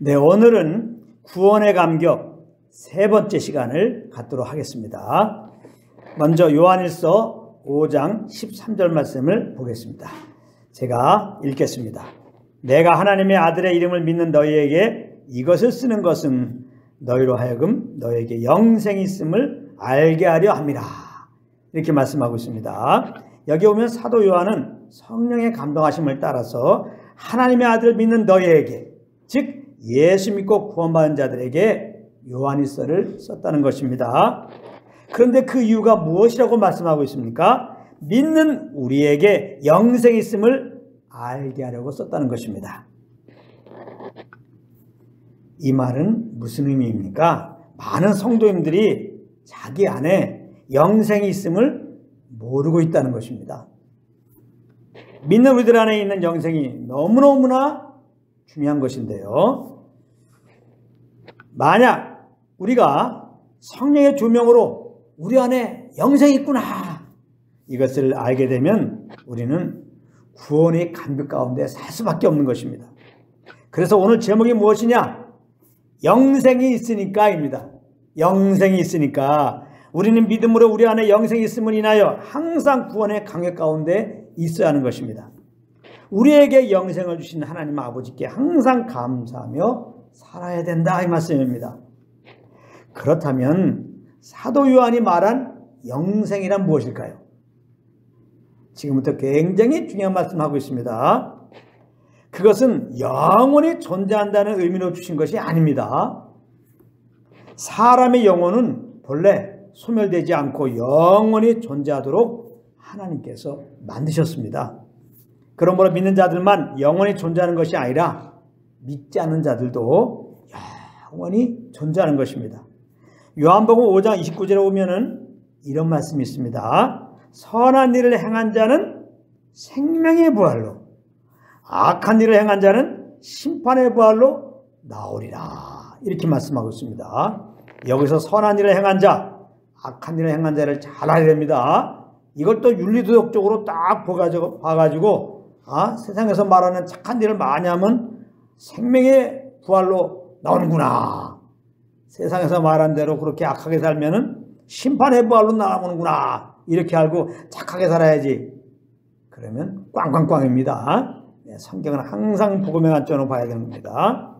네, 오늘은 구원의 감격 세 번째 시간을 갖도록 하겠습니다. 먼저 요한일서 5장 13절 말씀을 보겠습니다. 제가 읽겠습니다. 내가 하나님의 아들의 이름을 믿는 너희에게 이것을 쓰는 것은 너희로 하여금 너희에게 영생이 있음을 알게 하려 함이라. 이렇게 말씀하고 있습니다. 여기 오면 사도 요한은 성령의 감동하심을 따라서 하나님의 아들을 믿는 너희에게, 즉 예수 믿고 구원받은 자들에게 요한일서를 썼다는 것입니다. 그런데 그 이유가 무엇이라고 말씀하고 있습니까? 믿는 우리에게 영생이 있음을 알게 하려고 썼다는 것입니다. 이 말은 무슨 의미입니까? 많은 성도님들이 자기 안에 영생이 있음을 모르고 있다는 것입니다. 믿는 우리들 안에 있는 영생이 너무너무나 중요한 것인데요. 만약 우리가 성령의 조명으로 우리 안에 영생이 있구나, 이것을 알게 되면 우리는 구원의 감격 가운데 살 수밖에 없는 것입니다. 그래서 오늘 제목이 무엇이냐? 영생이 있으니까입니다. 영생이 있으니까 우리는 믿음으로 우리 안에 영생이 있음을 인하여 항상 구원의 감격 가운데 있어야 하는 것입니다. 우리에게 영생을 주신 하나님 아버지께 항상 감사하며 살아야 된다, 이 말씀입니다. 그렇다면 사도 요한이 말한 영생이란 무엇일까요? 지금부터 굉장히 중요한 말씀하고 있습니다. 그것은 영원히 존재한다는 의미로 주신 것이 아닙니다. 사람의 영혼은 본래 소멸되지 않고 영원히 존재하도록 하나님께서 만드셨습니다. 그러므로 믿는 자들만 영원히 존재하는 것이 아니라 믿지 않는 자들도 영원히 존재하는 것입니다. 요한복음 5장 29절에 보면은 이런 말씀이 있습니다. 선한 일을 행한 자는 생명의 부활로, 악한 일을 행한 자는 심판의 부활로 나오리라. 이렇게 말씀하고 있습니다. 여기서 선한 일을 행한 자, 악한 일을 행한 자를 잘 알아야 됩니다. 이걸 또 윤리도덕적으로 딱 봐가지고 세상에서 말하는 착한 일을 많이 하면 생명의 부활로 나오는구나, 세상에서 말한 대로 그렇게 악하게 살면은 심판의 부활로 나오는구나, 이렇게 알고 착하게 살아야지. 그러면 꽝꽝꽝입니다. 성경은 항상 복음의 관점으로 봐야 되는 겁니다.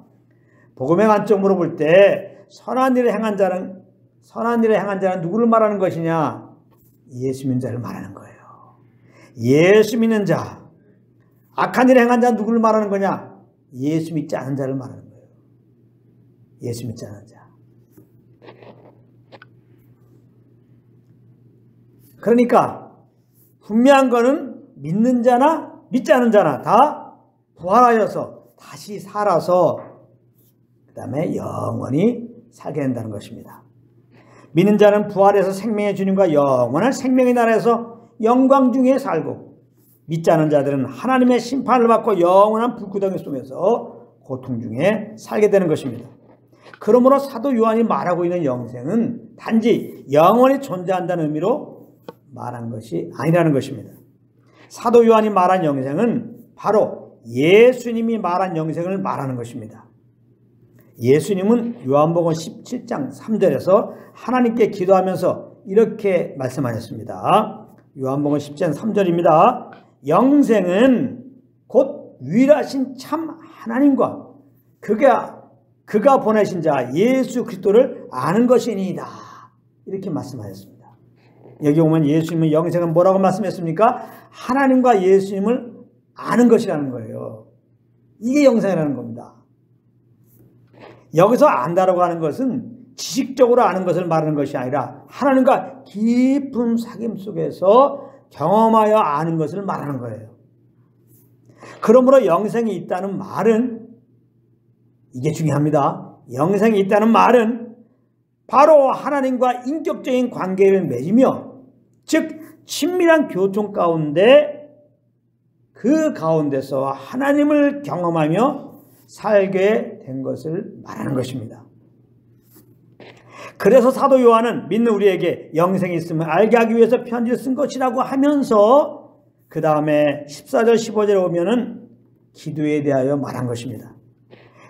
복음의 관점으로 볼 때 선한 일을 행한 자는 누구를 말하는 것이냐? 예수 믿는 자를 말하는 거예요. 예수 믿는 자. 악한 일을 행한 자는 누구를 말하는 거냐? 예수 믿지 않은 자를 말하는 거예요. 예수 믿지 않은 자. 그러니까 분명한 거는 믿는 자나 믿지 않은 자나 다 부활하여서 다시 살아서 그 다음에 영원히 살게 된다는 것입니다. 믿는 자는 부활해서 생명의 주님과 영원한 생명의 나라에서 영광 중에 살고, 믿지 않은 자들은 하나님의 심판을 받고 영원한 불구덩이 속에서 고통 중에 살게 되는 것입니다. 그러므로 사도 요한이 말하고 있는 영생은 단지 영원히 존재한다는 의미로 말한 것이 아니라는 것입니다. 사도 요한이 말한 영생은 바로 예수님이 말한 영생을 말하는 것입니다. 예수님은 요한복음 17장 3절에서 하나님께 기도하면서 이렇게 말씀하셨습니다. 요한복음 10장 3절입니다. 영생은 곧 유일하신 참 하나님과 그가 보내신 자 예수 그리스도를 아는 것이니이다. 이렇게 말씀하셨습니다. 여기 보면 예수님은 영생은 뭐라고 말씀했습니까? 하나님과 예수님을 아는 것이라는 거예요. 이게 영생이라는 겁니다. 여기서 안다라고 하는 것은 지식적으로 아는 것을 말하는 것이 아니라 하나님과 깊은 사귐 속에서 경험하여 아는 것을 말하는 거예요. 그러므로 영생이 있다는 말은, 이게 중요합니다. 영생이 있다는 말은 바로 하나님과 인격적인 관계를 맺으며, 즉 친밀한 교통 가운데 그 가운데서 하나님을 경험하며 살게 된 것을 말하는 것입니다. 그래서 사도 요한은 믿는 우리에게 영생이 있음을 알게 하기 위해서 편지를 쓴 것이라고 하면서 그 다음에 14절 15절에 오면은 기도에 대하여 말한 것입니다.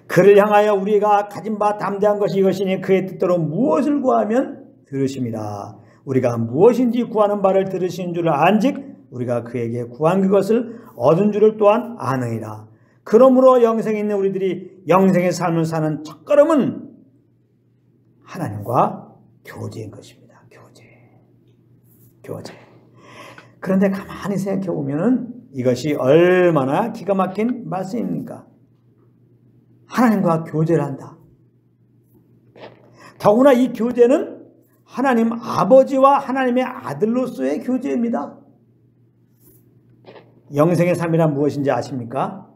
그를 향하여 우리가 가진 바 담대한 것이 이것이니 그의 뜻대로 무엇을 구하면 들으심이라. 우리가 무엇인지 구하는 바를 들으신 줄을 안즉 우리가 그에게 구한 그것을 얻은 줄을 또한 아느니라. 그러므로 영생에 있는 우리들이 영생의 삶을 사는 첫걸음은 하나님과 교제인 것입니다. 교제. 그런데 가만히 생각해 보면은 이것이 얼마나 기가 막힌 말씀입니까? 하나님과 교제를 한다. 더구나 이 교제는 하나님 아버지와 하나님의 아들로서의 교제입니다. 영생의 삶이란 무엇인지 아십니까?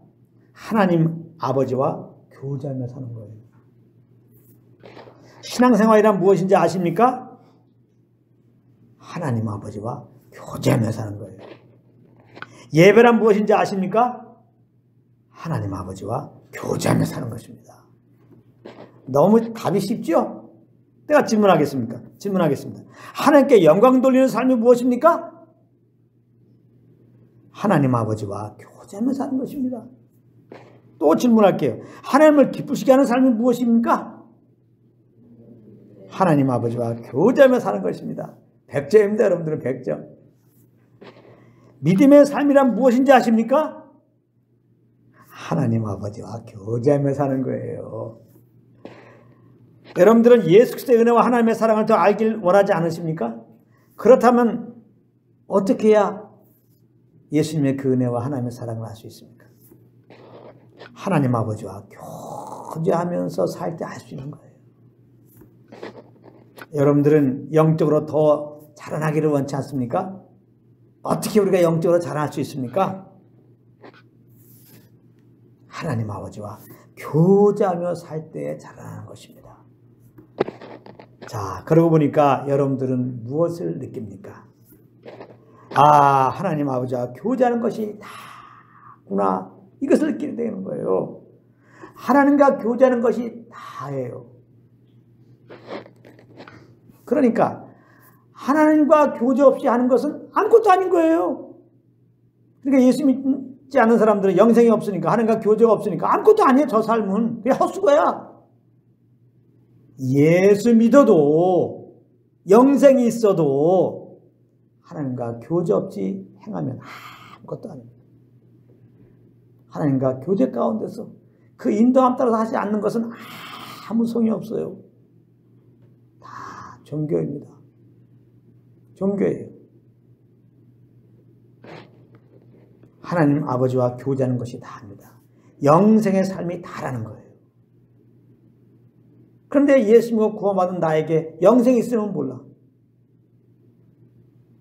하나님 아버지와 교제하며 사는 거예요. 신앙생활이란 무엇인지 아십니까? 하나님 아버지와 교제하며 사는 거예요. 예배란 무엇인지 아십니까? 하나님 아버지와 교제하며 사는 것입니다. 너무 답이 쉽죠? 내가 질문하겠습니다. 하나님께 영광 돌리는 삶이 무엇입니까? 하나님 아버지와 교제하며 사는 것입니다. 또 질문할게요. 하나님을 기쁘시게 하는 삶이 무엇입니까? 하나님 아버지와 교제하며 사는 것입니다. 100점입니다. 여러분들은 100점. 믿음의 삶이란 무엇인지 아십니까? 하나님 아버지와 교제하며 사는 거예요. 여러분들은 예수 그리스도의 은혜와 하나님의 사랑을 더 알길 원하지 않으십니까? 그렇다면 어떻게 해야 예수님의 그 은혜와 하나님의 사랑을 알 수 있습니까? 하나님 아버지와 교제하면서 살 때 알 수 있는 거예요. 여러분들은 영적으로 더 자라나기를 원치 않습니까? 어떻게 우리가 영적으로 자라날 수 있습니까? 하나님 아버지와 교제하며 살 때 자라나는 것입니다. 자, 그러고 보니까 여러분들은 무엇을 느낍니까? 아, 하나님 아버지와 교제하는 것이 다구나. 이것을 느끼게 되는 거예요. 하나님과 교제하는 것이 다예요. 그러니까 하나님과 교제 없이 하는 것은 아무것도 아닌 거예요. 그러니까 예수 믿지 않는 사람들은 영생이 없으니까, 하나님과 교제가 없으니까 아무것도 아니에요. 저 삶은 그냥 헛수고야. 예수 믿어도 영생이 있어도 하나님과 교제 없이 행하면 아무것도 아닙니다. 하나님과 교제 가운데서 그 인도함 따라서 하지 않는 것은 아무 소용이 없어요. 다 종교입니다. 종교예요. 하나님 아버지와 교제하는 것이 다입니다. 영생의 삶이 다라는 거예요. 그런데 예수님과 구원받은 나에게 영생이 있으면 몰라.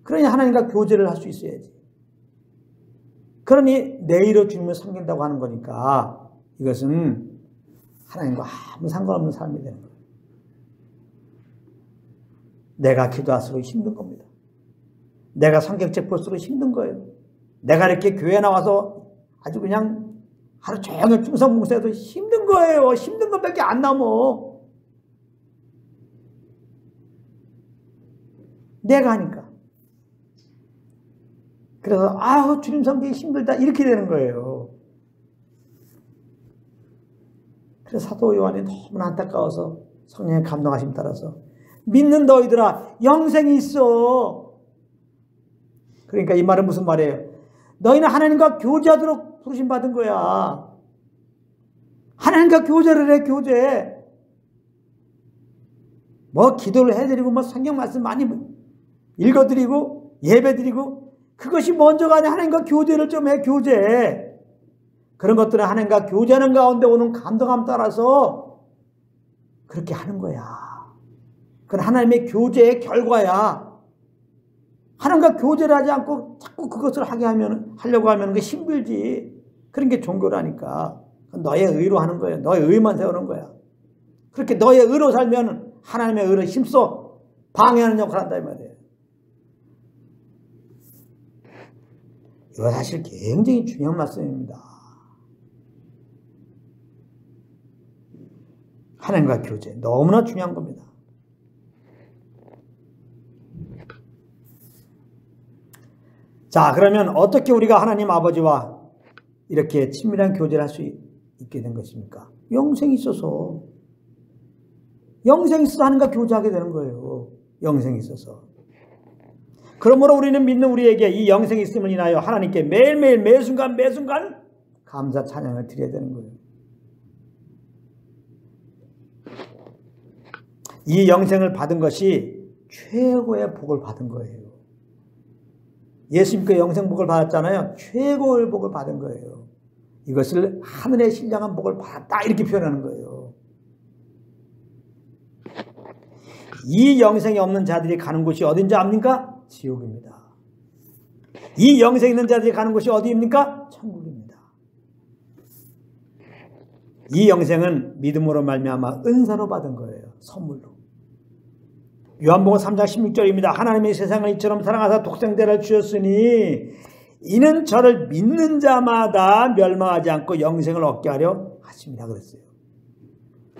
그러니 하나님과 교제를 할 수 있어야지. 그러니 내일의 주님을 섬긴다고 하는 거니까 이것은 하나님과 아무 상관없는 삶이 되는 거예요. 내가 기도할수록 힘든 겁니다. 내가 성경책 볼수록 힘든 거예요. 내가 이렇게 교회 나와서 아주 그냥 하루 종일 충성봉사해도 힘든 거예요. 힘든 것밖에 안 남어. 내가 하니까. 그래서 아우 주님 섬기기 힘들다 이렇게 되는 거예요. 그래서 사도 요한이 너무나 안타까워서 성령의 감동하심 따라서 믿는 너희들아 영생이 있어. 그러니까 이 말은 무슨 말이에요? 너희는 하나님과 교제하도록 부르심 받은 거야. 하나님과 교제를 해. 교제. 뭐 기도를 해드리고 뭐 성경 말씀 많이 읽어드리고 예배드리고 그것이 먼저가 아니라 하나님과 교제를 좀 해. 교제. 그런 것들은 하나님과 교제하는 가운데 오는 감동함 따라서 그렇게 하는 거야. 그건 하나님의 교제의 결과야. 하나님과 교제를 하지 않고 자꾸 그것을 하려고 하면 그게 힘들지. 그런 게 종교라니까. 너의 의로 하는 거야. 너의 의만 세우는 거야. 그렇게 너의 의로 살면 하나님의 의로 힘써 방해하는 역할을 한다 이 말이에요. 이거 사실 굉장히 중요한 말씀입니다. 하나님과 교제 너무나 중요한 겁니다. 자, 그러면 어떻게 우리가 하나님 아버지와 이렇게 친밀한 교제를 할 수 있게 된 것입니까? 영생이 있어서. 영생이 있어서 하나님과 교제하게 되는 거예요. 영생이 있어서. 그러므로 우리는 믿는 우리에게 이 영생이 있음을 인하여 하나님께 매일매일 매순간 감사 찬양을 드려야 되는 거예요. 이 영생을 받은 것이 최고의 복을 받은 거예요. 예수님께 영생 복을 받았잖아요. 최고의 복을 받은 거예요. 이것을 하늘의 신령한 복을 받았다 이렇게 표현하는 거예요. 이 영생이 없는 자들이 가는 곳이 어딘지 압니까? 지옥입니다. 이 영생 있는 자들이 가는 곳이 어디입니까? 천국입니다. 이 영생은 믿음으로 말미암아 은사로 받은 거예요. 선물로. 요한복음 3장 16절입니다. 하나님이 세상을 이처럼 사랑하사 독생자를 주셨으니 이는 저를 믿는 자마다 멸망하지 않고 영생을 얻게 하려 하십니다. 그랬어요.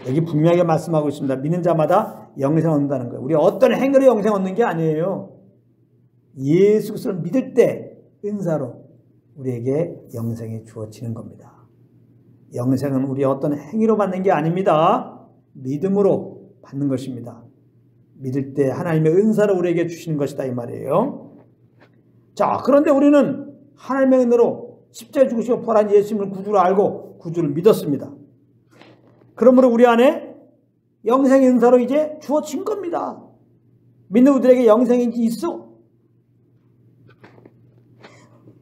여기 분명하게 말씀하고 있습니다. 믿는 자마다 영생 얻는다는 거예요. 우리 어떤 행위로 영생 얻는 게 아니에요. 예수 그리스도를 믿을 때 은사로 우리에게 영생이 주어지는 겁니다. 영생은 우리 어떤 행위로 받는 게 아닙니다. 믿음으로 받는 것입니다. 믿을 때 하나님의 은사로 우리에게 주시는 것이다 이 말이에요. 자, 그런데 우리는 하나님의 은혜로 십자가에 죽으시고 부활한 예수님을 구주로 알고 구주를 믿었습니다. 그러므로 우리 안에 영생의 은사로 이제 주어진 겁니다. 믿는 우리에게 영생이 있어.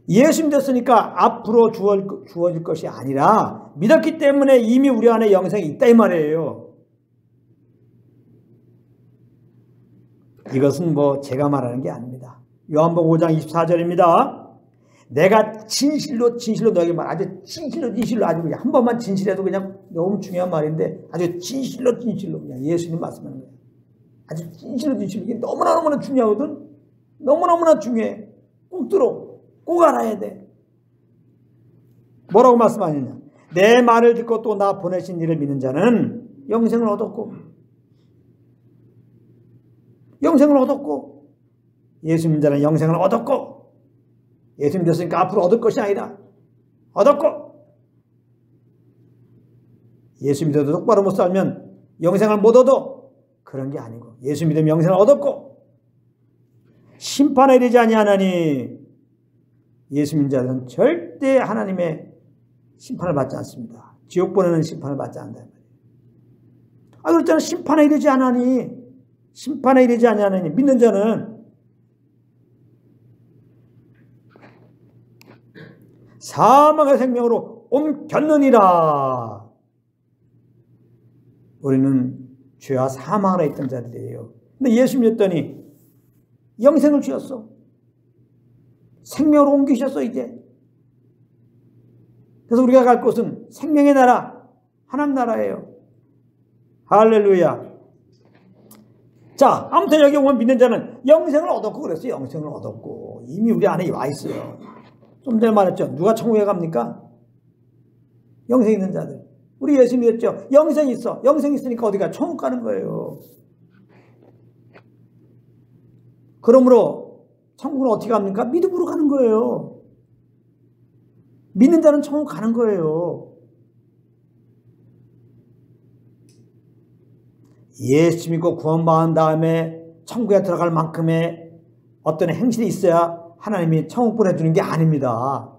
예수 믿었으니까 앞으로 주어질 것이 아니라 믿었기 때문에 이미 우리 안에 영생이 있다 이 말이에요. 이것은 제가 말하는 게 아닙니다. 요한복음 5장 24절입니다. 내가 진실로 너에게 아주 진실로 아주 그냥 한 번만 진실해도 그냥 너무 중요한 말인데 아주 진실로 그냥 예수님 말씀하는 거예요. 아주 진실로 이게 너무나 중요하거든. 너무나 중요해. 꼭 들어. 꼭 알아야 돼. 뭐라고 말씀하느냐? 내 말을 듣고 또 나 보내신 이를 믿는 자는 영생을 얻었고 예수 믿는 자는 영생을 얻었고 예수 믿었으니까 앞으로 얻을 것이 아니라 얻었고 예수 믿어도 똑바로 못 살면 영생을 못 얻어 그런 게 아니고 예수 믿으면 영생을 얻었고 심판에 이르지 아니하나니 예수 믿는 자는 절대 하나님의 심판을 받지 않습니다. 지옥 보내는 심판을 받지 않는다. 그렇잖아. 심판에 이르지 아니하나니 믿는 자는 사망의 생명으로 옮겼느니라. 우리는 죄와 사망 안에 있던 자들이에요. 근데 예수 믿었더니 영생을 주셨어. 생명으로 옮기셨어 이제. 그래서 우리가 갈 곳은 생명의 나라, 하나님 나라예요. 할렐루야. 자, 아무튼 여기 오면 믿는 자는 영생을 얻었고 그랬어요. 영생을 얻었고 이미 우리 안에 와 있어요. 좀 전에 말했죠. 누가 천국에 갑니까? 영생 있는 자들. 우리 예수 믿었죠. 영생이 있어. 영생이 있으니까 어디가? 천국 가는 거예요. 그러므로 천국은 어떻게 갑니까? 믿음으로 가는 거예요. 믿는 자는 천국 가는 거예요. 예수 믿고 구원받은 다음에 천국에 들어갈 만큼의 어떤 행실이 있어야 하나님이 천국 보내주는 게 아닙니다.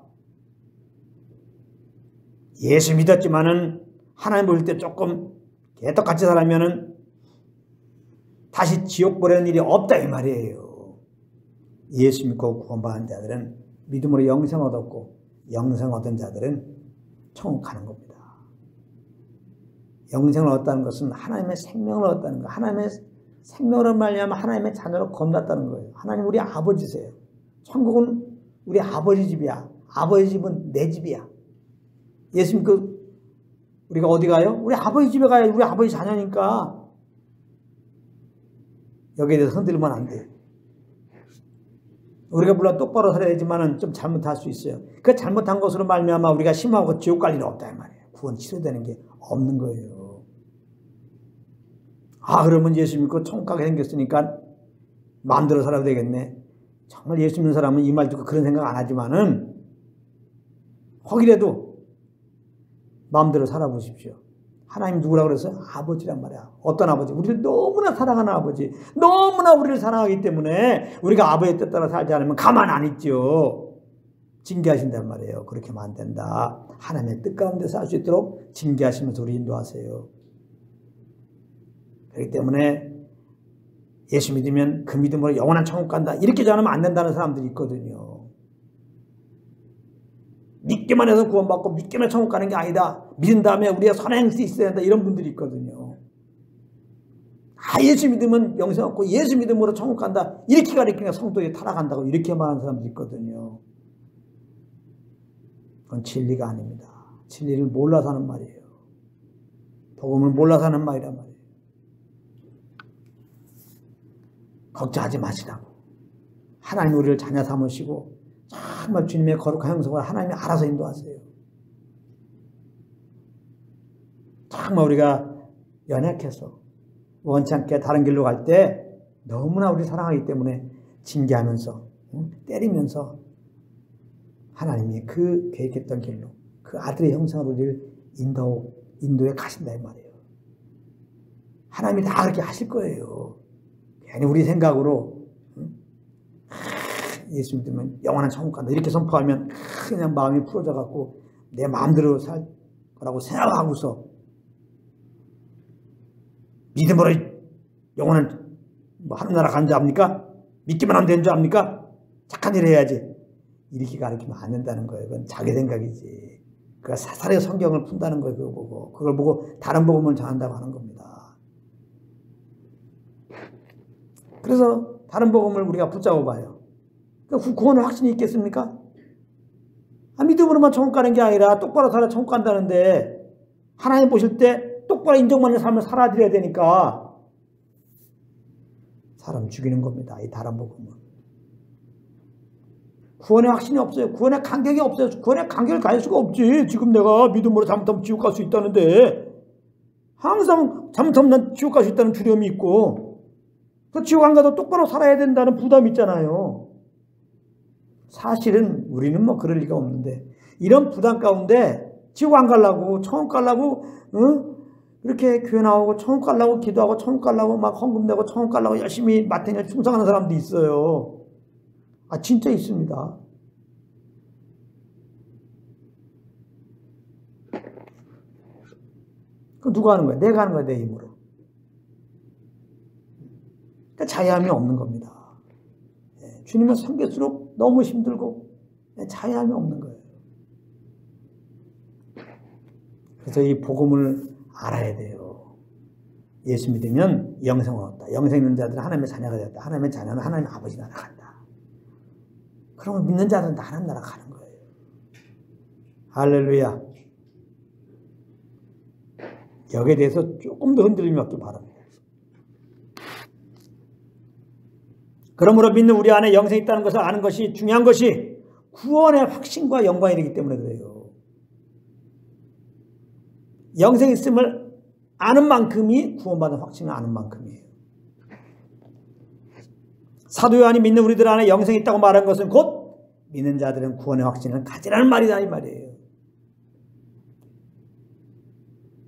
예수 믿었지만은 하나님 볼 때 조금 개떡같이 살았면은 다시 지옥 보내는 일이 없다 이 말이에요. 예수 믿고 구원받은 자들은 믿음으로 영생 얻었고 영생 얻은 자들은 천국 가는 겁니다. 영생을 얻었다는 것은 하나님의 생명을 얻었다는 거예요. 하나님의 생명을 말미암아 하나님의 자녀로 거듭났다는 거예요. 하나님 우리 아버지세요. 천국은 우리 아버지 집이야. 아버지 집은 내 집이야. 예수 믿고 우리가 어디 가요? 우리 아버지 집에 가요. 우리 아버지 자녀니까 여기에 대해서 흔들면 안 돼요. 우리가 물론 똑바로 살아야 되지만 좀 잘못할 수 있어요. 그 잘못한 것으로 말미암아 우리가 심하고 지옥 갈 일은 없다 이 말이에요. 구원 취소되는 게 없는 거예요. 그러면 예수 믿고 천국 가게 생겼으니까 마음대로 살아도 되겠네. 정말 예수 믿는 사람은 이 말 듣고 그런 생각 안 하지만은 혹이라도 마음대로 살아보십시오. 하나님 누구라고 그래서 아버지란 말이야. 어떤 아버지? 우리를 너무나 사랑하는 아버지. 너무나 우리를 사랑하기 때문에 우리가 아버지의 뜻 따라 살지 않으면 가만 안 있죠. 징계하신단 말이에요. 그렇게 하면 안 된다. 하나님의 뜻 가운데 살 수 있도록 징계하시면서 우리 인도하세요. 그렇기 때문에 예수 믿으면 그 믿음으로 영원한 천국 간다. 이렇게 전하면 안 된다는 사람들이 있거든요. 믿기만 해서 구원받고 믿기만 해서 천국 가는 게 아니다. 믿은 다음에 우리가 선행할 수 있어야 된다. 이런 분들이 있거든요. 예수 믿으면 영생 없고 예수 믿음으로 천국 간다. 이렇게 가르치니까 성도에 타락한다고 이렇게 말하는 사람들이 있거든요. 그건 진리가 아닙니다. 진리를 몰라서 하는 말이에요. 복음을 몰라서 하는 말이란 말이에요. 걱정하지 마시라고. 하나님 우리를 자녀 삼으시고 정말 주님의 거룩한 형성을 하나님이 알아서 인도하세요. 정말 우리가 연약해서 원치 않게 다른 길로 갈 때 너무나 우리 사랑하기 때문에 징계하면서 때리면서 하나님이 그 계획했던 길로 그 아들의 형상으로 우리를 인도에 가신다 이 말이에요. 하나님이 다 그렇게 하실 거예요. 괜히 우리 생각으로 예수 믿으면 영원한 천국 간다 이렇게 선포하면 그냥 마음이 풀어져 갖고 내 마음대로 살 거라고 생각하고서 믿음으로 영원한 하늘나라 가는 줄 압니까? 믿기만 하면 되는 줄 압니까? 착한 일 해야지 이렇게 가르치면 안 된다는 거예요. 그건 자기 생각이지. 그가 사사리에 성경을 푼다는 거예요. 그걸 보고 다른 복음을 전한다고 하는 겁니다. 그래서 다른 복음을 우리가 붙잡아 봐요. 구원의 확신이 있겠습니까? 믿음으로만 천국 가는 게 아니라 똑바로 살아 천국 간다는데 하나님 보실 때 똑바로 인정받는 삶을 살아드려야 되니까 사람 죽이는 겁니다. 이 다른 복음은. 구원의 확신이 없어요. 구원의 간격이 없어요. 구원의 간격을 가질 수가 없지. 지금 내가 믿음으로 잘못하면 지옥 갈 수 있다는데 항상 잘못하면 지옥 갈 수 있다는 두려움이 있고 그 지옥 안 가도 똑바로 살아야 된다는 부담이 있잖아요. 사실은 우리는 뭐 그럴 리가 없는데 이런 부담 가운데 지옥 안 가려고 천국 가려고 이렇게 교회 나오고 천국 가려고 기도하고 천국 가려고 막 헌금 내고 천국 가려고 열심히 마탱이를 충성하는 사람도 있어요. 진짜 있습니다. 그럼 누가 하는 거야? 내가 하는 거야, 내 힘으로. 그러니까 자유함이 없는 겁니다. 주님을 섬길수록 너무 힘들고 자유함이 없는 거예요. 그래서 이 복음을 알아야 돼요. 예수 믿으면 영생을 얻다. 영생 있는 자들은 하나님의 자녀가 되었다. 하나님의 자녀는 하나님의 아버지 나라 간다. 그러면 믿는 자들은 하나님 나라 가는 거예요. 할렐루야. 여기에 대해서 조금 더 흔들림이 없길 바랍니다. 그러므로 믿는 우리 안에 영생이 있다는 것을 아는 것이 중요한 것이 구원의 확신과 연관이 되기 때문에 그래요. 영생이 있음을 아는 만큼이 구원받은 확신을 아는 만큼이에요. 사도 요한이 믿는 우리들 안에 영생이 있다고 말한 것은 곧 믿는 자들은 구원의 확신을 가지라는 말이다 이 말이에요.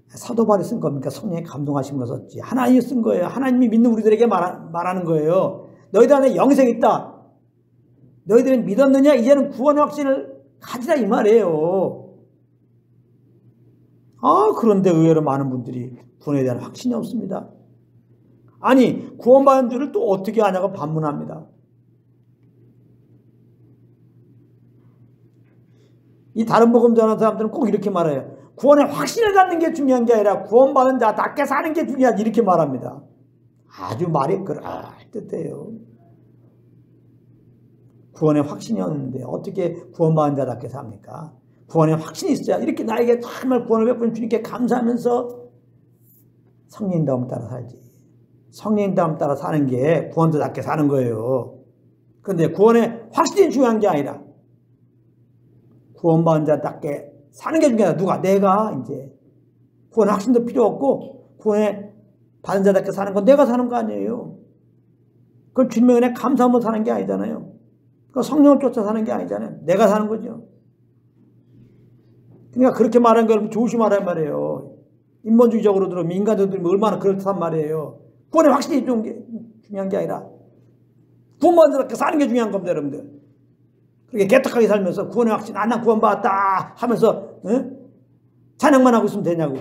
사도 바울이 쓴 겁니까? 성령의 감동하심으로 썼지. 하나님이 쓴 거예요. 하나님이 믿는 우리들에게 말하는 거예요. 너희들 안에 영생이 있다. 너희들은 믿었느냐? 이제는 구원의 확신을 가지라 이 말이에요. 그런데 의외로 많은 분들이 구원에 대한 확신이 없습니다. 아니 구원받은 줄을 또 어떻게 아냐고 반문합니다. 이 다른 복음 전하는 사람들은 꼭 이렇게 말해요. 구원의 확신을 갖는 게 중요한 게 아니라 구원받은 자답게 사는 게 중요하지 이렇게 말합니다. 아주 말이 그럴듯해요. 구원의 확신이 없는데 어떻게 구원받은 자답게 삽니까? 구원의 확신이 있어야 이렇게 나에게 정말 구원을 베푸는 주님께 감사하면서 성령인다움 따라 살지. 성령인다움 따라 사는 게 구원자답게 사는 거예요. 그런데 구원의 확신이 중요한 게 아니라 구원받은 자답게 사는 게 중요하다. 누가? 내가 이제 구원의 확신도 필요 없고 구원의 받은 자답게 사는 건 내가 사는 거 아니에요. 그건 주님의 은혜 감사하며 사는 게 아니잖아요. 그건 성령을 쫓아 사는 게 아니잖아요. 내가 사는 거죠. 그러니까 그렇게 말하는 걸 조심하란 말이에요. 인본주의적으로 들으면 인간적으로 들으면 얼마나 그렇단 말이에요. 구원의 확신이 중요한 게 아니라 구원받으러 사는 게 중요한 겁니다, 여러분들. 그렇게 개떡하게 살면서 구원의 확신, 난 구원받았다 하면서 찬양만 하고 있으면 되냐고.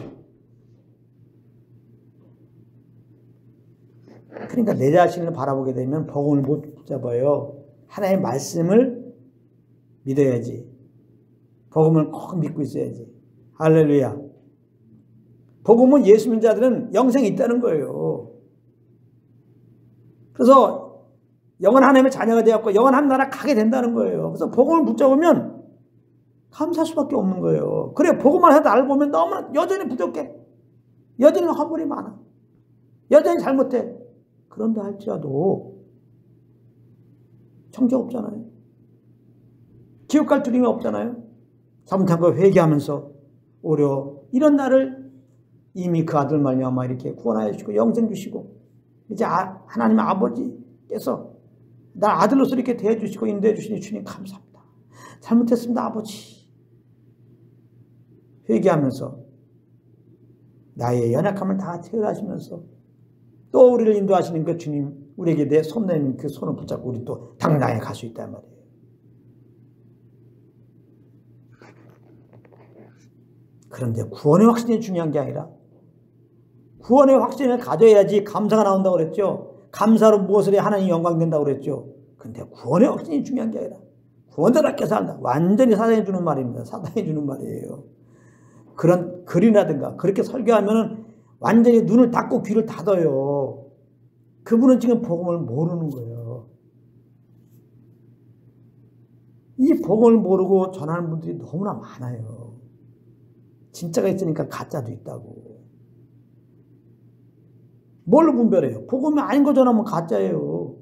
그러니까 내 자신을 바라보게 되면 복음을 못 붙잡아요. 하나님의 말씀을 믿어야지. 복음을 꼭 믿고 있어야지. 할렐루야. 복음은 예수 믿는 자들은 영생이 있다는 거예요. 그래서 영원 하나님의 자녀가 되었고 영원 하나님 나라 가게 된다는 거예요. 그래서 복음을 붙잡으면 감사할 수밖에 없는 거예요. 그래, 복음만 해도 나를 보면 너무나 여전히 부족해. 여전히 허물이 많아. 여전히 잘못해. 그런데 할지라도 정죄 없잖아요. 지옥 갈 두려움이 없잖아요. 잘못한 거 회개하면서 오히려 이런 나를 이미 그 아들 말미암아 이렇게 구원하여 주시고 영생 주시고 이제 하나님의 아버지께서 나 아들로서 이렇게 대해주시고 인도해 주시니 주님 감사합니다. 잘못했습니다, 아버지. 회개하면서 나의 연약함을 다 체결하시면서 또 우리를 인도하시는 그 주님, 우리에게 내 손 내민 그 손을 붙잡고 우리 또 당당히 갈 수 있단 말이에요. 그런데 구원의 확신이 중요한 게 아니라 구원의 확신을 가져야지 감사가 나온다고 그랬죠. 감사로 무엇을 해야 하나님이 영광된다고 그랬죠. 그런데 구원의 확신이 중요한 게 아니라 구원자답게 산다. 완전히 사단이 주는 말입니다. 사단이 주는 말이에요. 그런 글이라든가 그렇게 설교하면 완전히 눈을 닫고 귀를 닫아요. 그분은 지금 복음을 모르는 거예요. 이 복음을 모르고 전하는 분들이 너무나 많아요. 진짜가 있으니까 가짜도 있다고. 뭘로 분별해요? 복음이 아닌 거 전하면 가짜예요.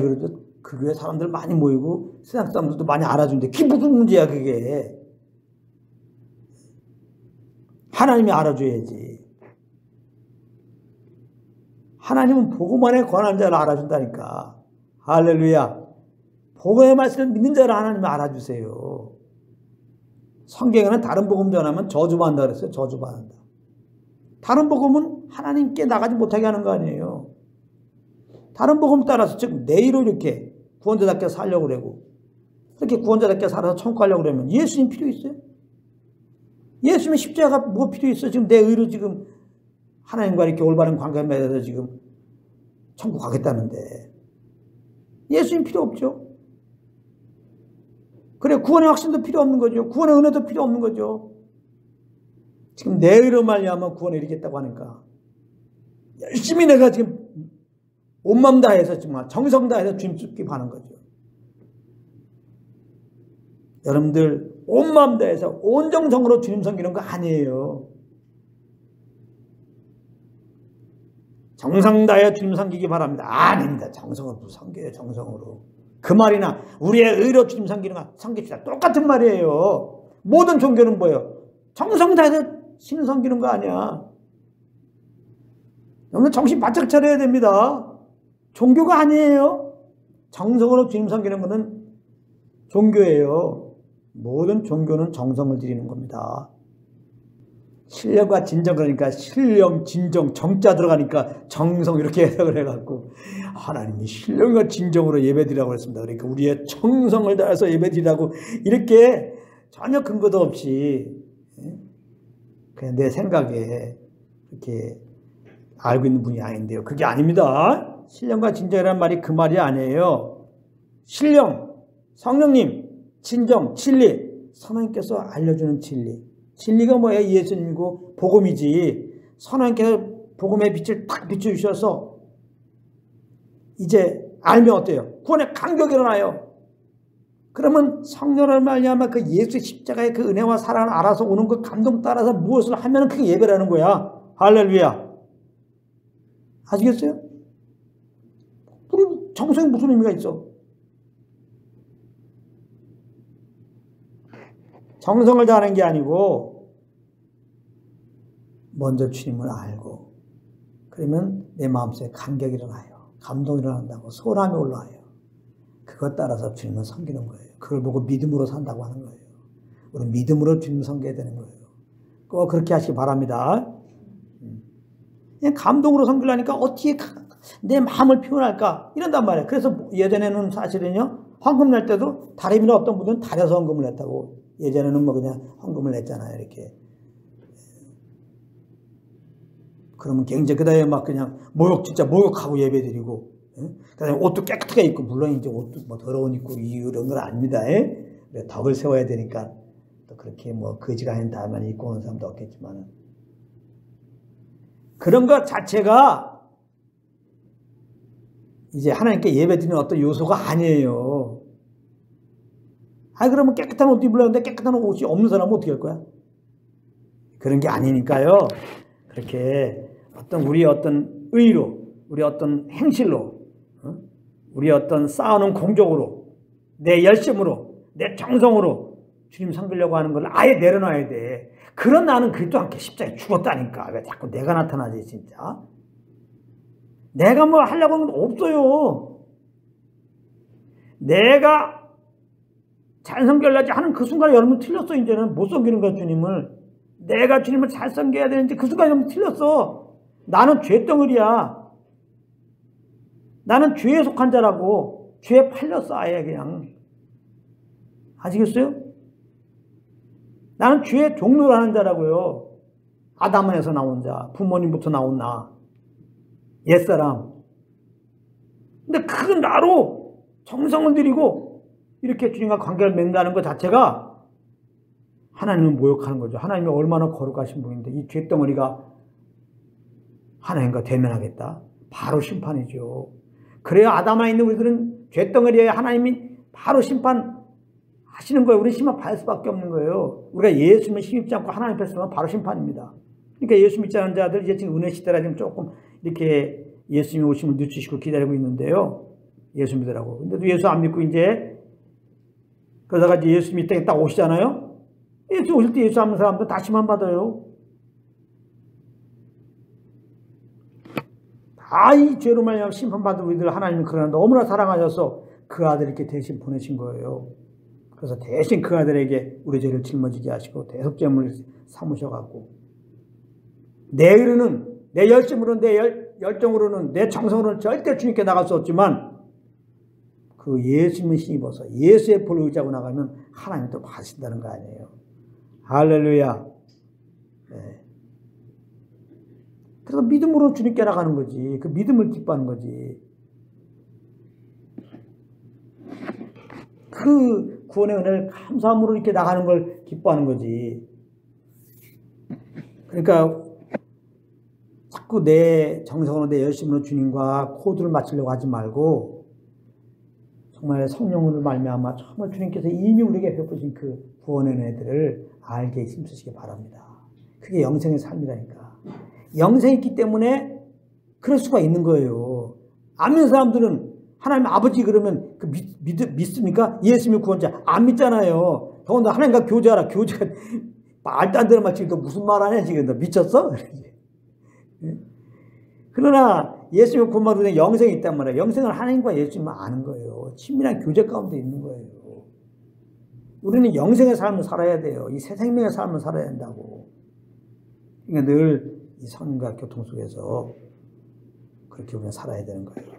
그래도 그 교회 사람들 많이 모이고 세상 사람들도 많이 알아주는데 그게 무슨 문제야 그게. 하나님이 알아줘야지. 하나님은 복음 안에 권한 자를 알아준다니까. 할렐루야. 복음의 말씀을 믿는 자를 하나님이 알아주세요. 성경에는 다른 복음 전하면 저주받는다 그랬어요. 저주받는다. 다른 복음은 하나님께 나가지 못하게 하는 거 아니에요. 다른 복음 따라서 즉 내일로 이렇게 구원자답게 살려고 그러고 이렇게 구원자답게 살아서 천국 가려고 그러면 예수님 필요 있어요? 예수님의 십자가가 뭐 필요 있어? 지금 내 의로 지금 하나님과 이렇게 올바른 관계에 맺어서 지금 천국 가겠다는데 예수님 필요 없죠. 그래, 구원의 확신도 필요 없는 거죠. 구원의 은혜도 필요 없는 거죠. 지금 내 의로 말미암아 구원을 이루겠다고 하니까 열심히 내가 지금 온 마음 다해서 정말 정성 다해서 주님 쫓기 바라는 거죠. 여러분들 온 마음 다해서 온 정성으로 주님 섬기는 거 아니에요. 정성 다해 주님 섬기기 바랍니다. 아닙니다. 정성으로 섬겨요. 정성으로. 그 말이나 우리의 의로 주님 섬기는 거 섬깁시다. 똑같은 말이에요. 모든 종교는 뭐예요? 정성 다해서 신 섬기는 거 아니야. 여러분 정신 바짝 차려야 됩니다. 종교가 아니에요. 정성으로 주님 섬기는 것은 종교예요. 모든 종교는 정성을 들이는 겁니다. 신령과 진정, 그러니까 신령, 진정, 정자 들어가니까 정성 이렇게 해석을 해갖고 하나님이 신령과 진정으로 예배드리라고 했습니다. 그러니까 우리의 정성을 다해서 예배드리라고 이렇게 전혀 근거도 없이 그냥 내 생각에 이렇게 알고 있는 분이 아닌데요. 그게 아닙니다. 신령과 진정이라는 말이 그 말이 아니에요. 신령, 성령님, 진정, 진리, 선하님께서 알려주는 진리. 진리가 뭐예요? 예수님이고 복음이지. 선하님께서 복음의 빛을 딱 비춰주셔서 이제 알면 어때요? 구원의 감격이 일어나요. 그러면 성령을 말미암아 그 예수의 십자가의 그 은혜와 사랑을 알아서 오는 그 감동 따라서 무엇을 하면 그게 예배라는 거야. 할렐루야. 아시겠어요? 우리 정성이 무슨 의미가 있어? 정성을 다하는 게 아니고 먼저 주님을 알고 그러면 내 마음속에 감격이 일어나요. 감동이 일어난다고 소람이 올라와요. 그것 따라서 주님을 섬기는 거예요. 그걸 보고 믿음으로 산다고 하는 거예요. 우리 믿음으로 주님 섬겨야 되는 거예요. 꼭 그렇게 하시기 바랍니다. 그냥 감동으로 섬기려니까 어떻게 내 마음을 표현할까 이런단 말이에요. 그래서 예전에는 사실은요, 헌금 낼 때도 다름이나 어떤 분들은 달여서 헌금을 냈다고. 예전에는 뭐 그냥 헌금을 냈잖아요. 이렇게. 그러면 굉장히 그다음에 막 그냥 진짜 모욕하고 예배드리고, 그다음에 옷도 깨끗하게 입고, 물론 이제 옷도 뭐 더러운 입고 이런 건 아닙니다. 덕을 세워야 되니까 또 그렇게 뭐 거지가 아닌 다만 입고 오는 사람도 없겠지만, 그런 것 자체가 이제 하나님께 예배드리는 어떤 요소가 아니에요. 그러면 깨끗한 옷 입으려는데 깨끗한 옷이 없는 사람은 어떻게 할 거야? 그런 게 아니니까요. 그렇게 우리 어떤 의로, 우리 어떤 행실로, 우리 어떤 쌓아놓은 공적으로, 내 열심으로, 내 정성으로 주님 섬기려고 하는 걸 아예 내려놔야 돼. 그런 나는 그리스도 함께 십자가에 죽었다니까. 왜 자꾸 내가 나타나지 진짜? 내가 뭐 하려고 하는 건 없어요. 내가 잘 섬겨야지 하는 그 순간에 여러분 틀렸어. 이제는 못 섬기는 거야, 주님을. 내가 주님을 잘 섬겨야 되는데 그 순간에 여러분 틀렸어. 나는 죄덩어리야. 나는 죄에 속한 자라고. 죄에 팔렸어, 아예 그냥. 아시겠어요? 나는 죄의 종로를 하는 자라고요. 아담에서 나온 자, 부모님부터 나온 나, 옛사람. 근데 그 나로 정성을 들이고 이렇게 주님과 관계를 맺는다는 것 자체가 하나님을 모욕하는 거죠. 하나님이 얼마나 거룩하신 분인데 이 죄덩어리가 하나님과 대면하겠다. 바로 심판이죠. 그래야 아담에 있는 우리들은 죄덩어리에 하나님이 바로 심판하시는 거예요. 우리는 심판 받을 수밖에 없는 거예요. 우리가 예수님을 힘입지 않고 하나님 앞에 서면 바로 심판입니다. 그러니까 예수 믿지 않는 자들 이제 지금 은혜 시대라 지금 조금 이렇게 예수님이 오심을 늦추시고 기다리고 있는데요. 예수 믿으라고. 근데도 예수 안 믿고 이제 그러다가 이제 예수님이 이 땅에 딱 오시잖아요. 예수 오실 때 예수 안 믿는 사람들 다 심판 받아요. 다 이 죄로 말미암아 심판받은 우리들 하나님이 그러나 너무나 사랑하셔서 그 아들을 이렇게 대신 보내신 거예요. 그래서 대신 그 아들에게 우리 죄를 짊어지게 하시고 대속죄물을 삼으셔갖고 내 의로는 내 열심으로는 내 열정으로는 내 정성으로는 절대 주님께 나갈 수 없지만 그 예수님을 힘입어서 예수의 볼을 의지하고 나가면 하나님이 또 받으신다는 거 아니에요. 할렐루야. 네. 그래서 믿음으로 주님께 나가는 거지. 그 믿음을 기뻐하는 거지. 그 구원의 은혜를 감사함으로 이렇게 나가는 걸 기뻐하는 거지. 그러니까 자꾸 내 정성으로 내 열심으로 주님과 코드를 맞추려고 하지 말고 정말 성령으로 말미암아 정말 주님께서 이미 우리에게 베푸신 그 구원의 은혜들을 알게 힘쓰시기 바랍니다. 그게 영생의 삶이라니까. 영생이 있기 때문에 그럴 수가 있는 거예요. 안 믿는 사람들은 하나님 아버지 그러면 그 믿습니까? 예수님이 구원자 안 믿잖아요. 더군다나 하나님과 교제하라. 교제가 말도 안 되는 말 지금 너 무슨 말 하냐 지금 너 미쳤어? 그러나 예수님의 구원받은 영생이 있단 말이에요. 영생은 하나님과 예수님만 아는 거예요. 친밀한 교제 가운데 있는 거예요. 우리는 영생의 삶을 살아야 돼요. 이 새 생명의 삶을 살아야 한다고. 그러니까 늘 이 성령과 교통 속에서 그렇게 우리는 살아야 되는 거예요.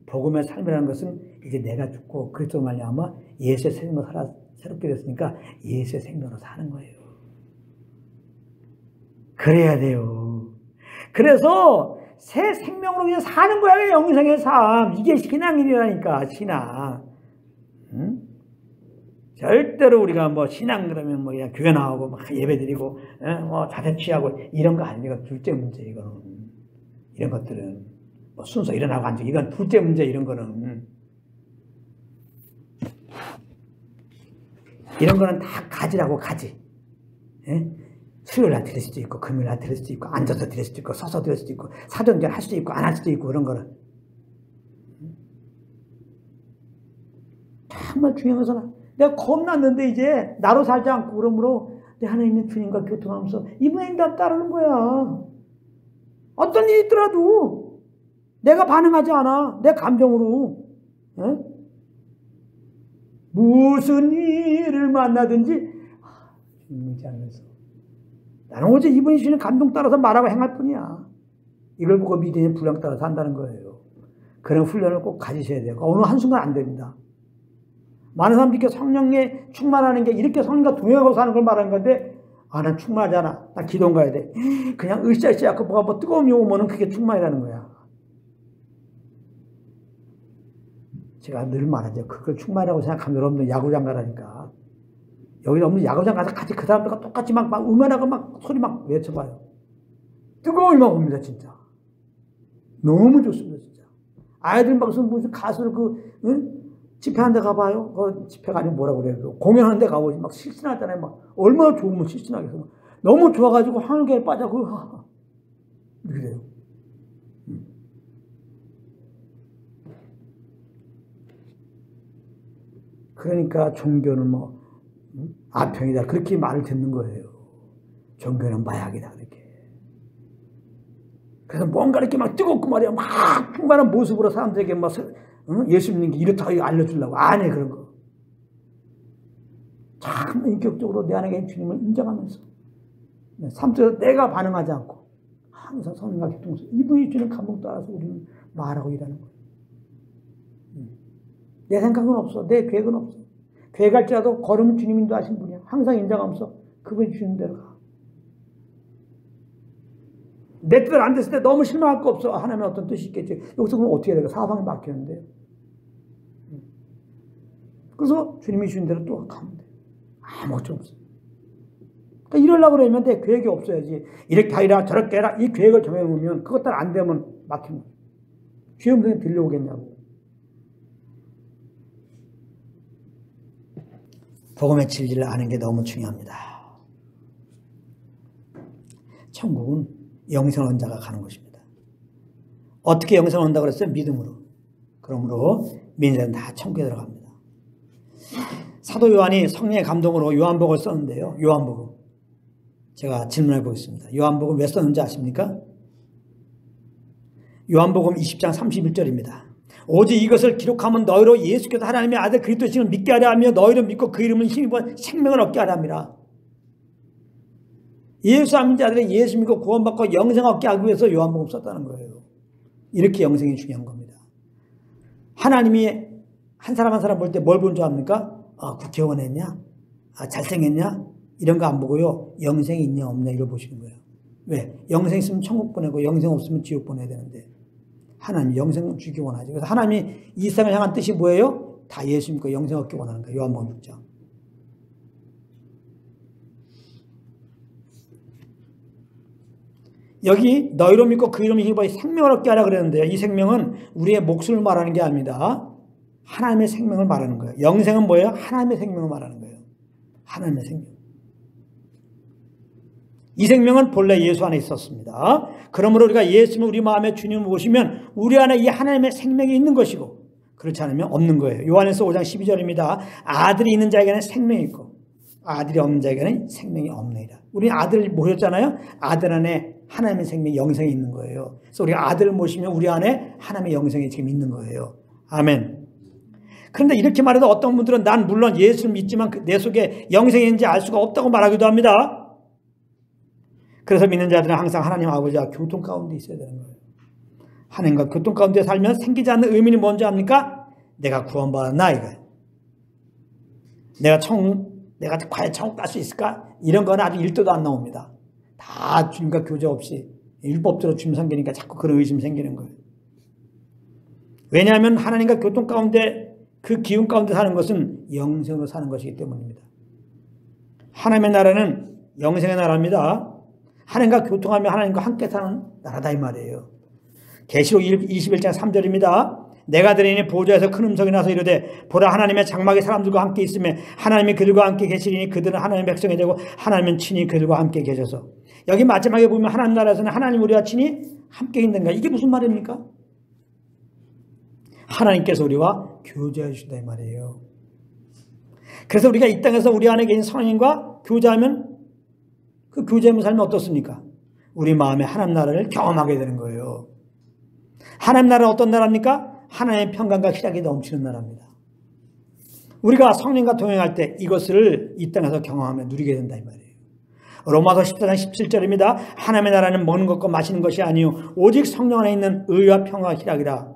복음의 삶이라는 것은 이제 내가 죽고 그리스도로 말미암아 예수의 생명으로 살아 새롭게 됐으니까 예수의 생명으로 사는 거예요. 그래야 돼요. 그래서 새 생명으로 그냥 사는 거야. 영생의 삶. 이게 신앙이라니까. 신앙. 응? 절대로 우리가 뭐 신앙 그러면 뭐 그냥 교회 나오고 막 예배드리고 뭐 자세 취하고 이런 거 아니에요. 둘째 문제 이거는. 이런 것들은 뭐 순서 일어나고 앉아 이건 둘째 문제. 이런 거는 다 가지라고 가지. 예? 수요일 날 드릴 수도 있고 금요일 날 드릴 수도 있고 앉아서 드릴 수도 있고 서서 드릴 수도 있고 사도행전 할 수도 있고 안 할 수도 있고 그런 거는 정말 중요한 것은 내가 겁났는데 이제 나로 살지 않고 그러므로 내 하나님의 주님과 교통하면서 이분의 인도함 따르는 거야. 어떤 일이 있더라도 내가 반응하지 않아. 내 감정으로. 에? 무슨 일을 만나든지 주님 믿지 않으면서 나는 오직 이분이 주시는 감동 따라서 말하고 행할 뿐이야. 이걸 보고 믿음의 분량 따라서 한다는 거예요. 그런 훈련을 꼭 가지셔야 돼요. 어느 한순간 안 됩니다. 많은 사람들이 이렇게 성령에 충만하는 게 이렇게 성령과 동행하고 사는 걸 말하는 건데, 난 충만하지 않아. 나 기도원 가야 돼. 그냥 으쌰으쌰 뭐가 뭐 뜨거움이 오면은 그게 충만이라는 거야. 제가 늘 말하죠. 그걸 충만이라고 생각하면 여러분들 야구장 가라니까. 여기 없는 야구장 가서 같이 그 사람들과 똑같이 막 응원하고 막 소리 막 외쳐봐요. 뜨거움이 막 옵니다, 진짜. 너무 좋습니다, 진짜. 아이들 막 무슨 가수를 집회하는 데 가봐요. 집회가 아니면 뭐라고 그래요. 공연하는 데 가보지. 막 실신하잖아요. 막 얼마나 좋으면 실신하겠어. 너무 좋아가지고 환경에 빠져. 이렇게 돼요. 그러니까 종교는 아평이다. 그렇게 말을 듣는 거예요. 종교는 마약이다. 그렇게. 그래서 뭔가 이렇게 막 뜨겁고 말이야. 막 풍만한 모습으로 사람들에게 막 예수 믿는 게 이렇다 알려주려고. 안 해, 그런 거. 참 인격적으로 내 안에 계신 주님을 인정하면서 삶 속에서 내가 반응하지 않고 항상 성령과 교통해서 이분이 주는 감동 따라서 우리는 말하고 일하는 거예요. 내 생각은 없어. 내 계획은 없어. 계획할지라도 걸음은 주님 인도하신 분이야. 항상 인정하면서 그분이 주는 대로 가. 내 뜻대로 안 됐을 때 너무 실망할 거 없어. 하나님의 어떤 뜻이 있겠지. 여기서 그럼 어떻게 해야 될까? 사방에 막히는데요. 그래서 주님이 주신 대로 또 가면 돼. 아무것도 없어. 그러니까 이러려고 그러면 내 계획이 없어야지. 이렇게 하라 저렇게 해라 이 계획을 정해놓으면 그것 따라 안 되면 막히는 거야. 주의 음성이 들려오겠냐고. 복음의 진리를 아는 게 너무 중요합니다. 천국은 영생을 얻은 자가 가는 것입니다. 어떻게 영생을 얻는다고 그랬어요? 믿음으로. 그러므로 믿는 다 천국에 들어갑니다. 사도 요한이 성령의 감동으로 요한복음을 썼는데요. 요한복음. 제가 질문해 보겠습니다. 요한복음 왜 썼는지 아십니까? 요한복음 20장 31절입니다. 오직 이것을 기록하면 너희로 예수께서 하나님의 아들 그리스도이심을 믿게 하려 하며 너희를 믿고 그 이름을 힘입어 생명을 얻게 하려 함이라. 예수 안 믿는 자들이 예수 믿고 구원받고 영생 얻게 하기 위해서 요한복음 썼다는 거예요. 이렇게 영생이 중요한 겁니다. 하나님이 한 사람 한 사람 볼 때 뭘 본 줄 압니까? 국회의원 했냐? 잘생겼냐? 이런 거 안 보고요. 영생이 있냐 없냐 이걸 보시는 거예요. 왜? 영생 있으면 천국 보내고 영생 없으면 지옥 보내야 되는데 하나님이 영생 주기 원하죠. 그래서 하나님이 이 세상을 향한 뜻이 뭐예요? 다 예수 믿고 영생 얻기 원하는 거예요. 요한복음 6장. 여기 너희로 믿고 그 이름을 힘입어 생명을 얻게 하라 그랬는데요. 이 생명은 우리의 목숨을 말하는 게 아닙니다. 하나님의 생명을 말하는 거예요. 영생은 뭐예요? 하나님의 생명을 말하는 거예요. 하나님의 생명. 이 생명은 본래 예수 안에 있었습니다. 그러므로 우리가 예수님을 우리 마음에 주님을 모시면 우리 안에 이 하나님의 생명이 있는 것이고 그렇지 않으면 없는 거예요. 요한일서 5장 12절입니다. 아들이 있는 자에게는 생명이 있고 아들이 없는 자에게는 생명이 없느니라. 우리 아들을 모셨잖아요. 아들 안에 하나님의 생명이 영생이 있는 거예요. 그래서 우리가 아들을 모시면 우리 안에 하나님의 영생이 지금 있는 거예요. 아멘. 그런데 이렇게 말해도 어떤 분들은 난 물론 예수를 믿지만 내 속에 영생이 있는지 알 수가 없다고 말하기도 합니다. 그래서 믿는 자들은 항상 하나님 아버지와 교통 가운데 있어야 되는 거예요. 하나님과 교통 가운데 살면 생기지 않는 의미는 뭔지 압니까? 내가 구원받았나 이거예요. 내가 과연 천국 갈 수 있을까? 이런 건 아주 1도도 안 나옵니다. 다 주님과 교제 없이 율법대로 주님 섬기니까 자꾸 그런 의심이 생기는 거예요. 왜냐하면 하나님과 교통 가운데 그 기운 가운데 사는 것은 영생으로 사는 것이기 때문입니다. 하나님의 나라는 영생의 나라입니다. 하나님과 교통하며 하나님과 함께 사는 나라다 이 말이에요. 계시록 21장 3절입니다. 내가 들으니 보좌에서 큰 음성이 나서 이르되 보라 하나님의 장막이 사람들과 함께 있으며 하나님이 그들과 함께 계시리니 그들은 하나님의 백성이 되고 하나님은 친히 그들과 함께 계셔서. 여기 마지막에 보면 하나님 나라에서는 하나님 우리와 친히 함께 있는가. 이게 무슨 말입니까? 하나님께서 우리와 교제해 주신다 이 말이에요. 그래서 우리가 이 땅에서 우리 안에 계신 성령님과 교제하면 그 교제하면 살면 어떻습니까? 우리 마음에 하나님 나라를 경험하게 되는 거예요. 하나님 나라는 어떤 나라입니까? 하나님의 평강과 희락이 넘치는 나라입니다. 우리가 성령과 동행할 때 이것을 이 땅에서 경험하며 누리게 된다 이 말이에요. 로마서 14장 17절입니다. 하나님의 나라는 먹는 것과 마시는 것이 아니요 오직 성령 안에 있는 의와 평화와 희락이라.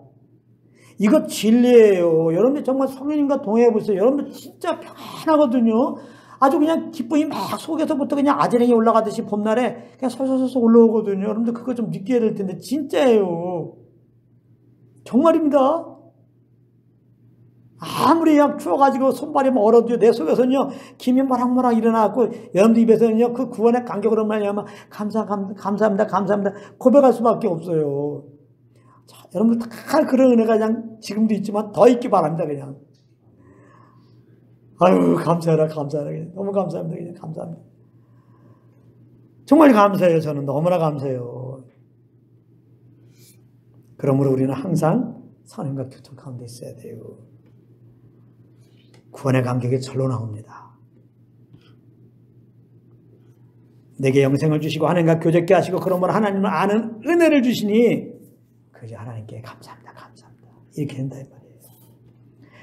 이거 진리예요. 여러분들 정말 성령님과 동행해 보세요. 여러분들 진짜 편하거든요. 아주 그냥 기쁨이 막 속에서부터 그냥 아재랭이 올라가듯이 봄날에 그냥 솔솔솔 올라오거든요. 여러분들 그거 좀 느껴야 될 텐데 진짜예요. 정말입니다. 아무리 약 추워가지고 손발이 막 얼어도 내 속에서는요 김이 모락모락 일어나고 여러분들 입에서는요 그 구원의 간격으로 말하면 감사합니다 고백할 수밖에 없어요. 자, 여러분들 다 그런 은혜가 그냥 지금도 있지만 더 있기 바랍니다. 그냥 아유 감사해라 그냥. 너무 감사합니다. 그냥 감사합니다. 정말 감사해요. 저는 너무나 감사해요. 그러므로 우리는 항상 성령과 교통 가운데 있어야 돼요. 구원의 감격이 절로 나옵니다. 내게 영생을 주시고 하나님과 교제케 하시고 그러므로 하나님을 아는 은혜를 주시니 그저 하나님께 감사합니다. 이렇게 된다 이 말이에요.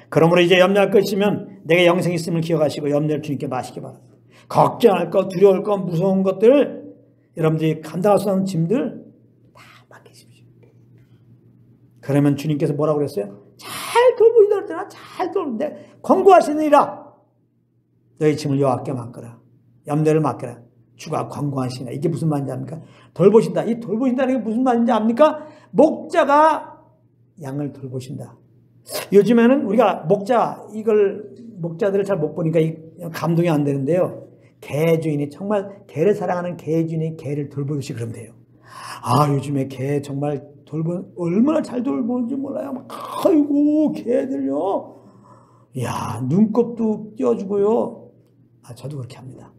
그러므로 이제 염려할 것 있으면 내게 영생이 있음을 기억하시고 염려를 주님께 마시기 바랍니다. 걱정할 것, 두려울 것, 무서운 것들 여러분들이 감당할 수 없는 짐들 다 맡기십시오. 그러면 주님께서 뭐라고 그랬어요? 잘 돌보시다 그랬잖아. 잘 돌보는데 권고하시느니라. 너희 짐을 여호와께 맡거라. 염려를 맡겨라. 주가 권고하시나. 이게 무슨 말인지 압니까? 돌보신다. 이 돌보신다는 게 무슨 말인지 압니까? 목자가 양을 돌보신다. 요즘에는 우리가 목자들을 잘 못 보니까 감동이 안 되는데요. 개 주인이 정말 개를 사랑하는 개 주인이 개를 돌보듯이 그러면 돼요. 아 요즘에 개 정말 얼마나 잘 돌보는지 몰라요. 막, 아이고 개들요. 이야 눈곱도 띄워주고요. 아 저도 그렇게 합니다.